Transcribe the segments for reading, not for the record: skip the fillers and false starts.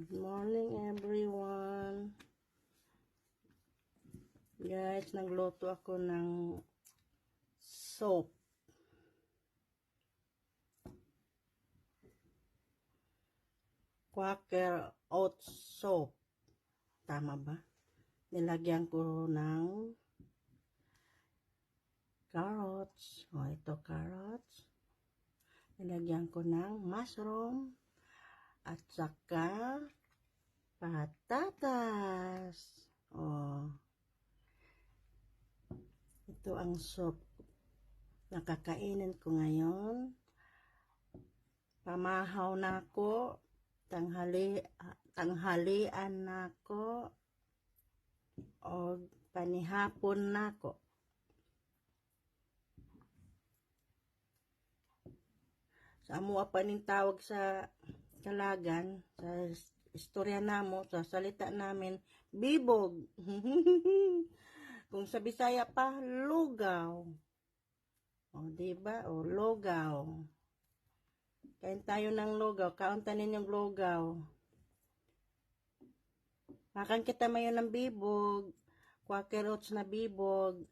Good morning everyone. Guys, nagluto ako ng soup. Quaker oat soup. Tama ba? Nilagyan ko ng carrots. O, ito carrots. Nilagyan ko ng mushroom. At saka patatas. O, ito ang soup na kakainin ko ngayon. Pamahaw na ako. Tanghalian na ako. O panihapon na ako. Sa amuha pa ning tawag sa Kalagan, sa istorya namo, sa salita namin, bibog. Kung sa Bisaya pa, lugaw. O, diba? O, lugaw. Kain tayo ng lugaw. Kauntanin yung lugaw. Makan kita mayon ng bibog. Quaker oats na bibog.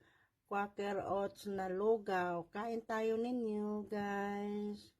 Quaker oats na lugaw. Kain tayo ninyo, guys.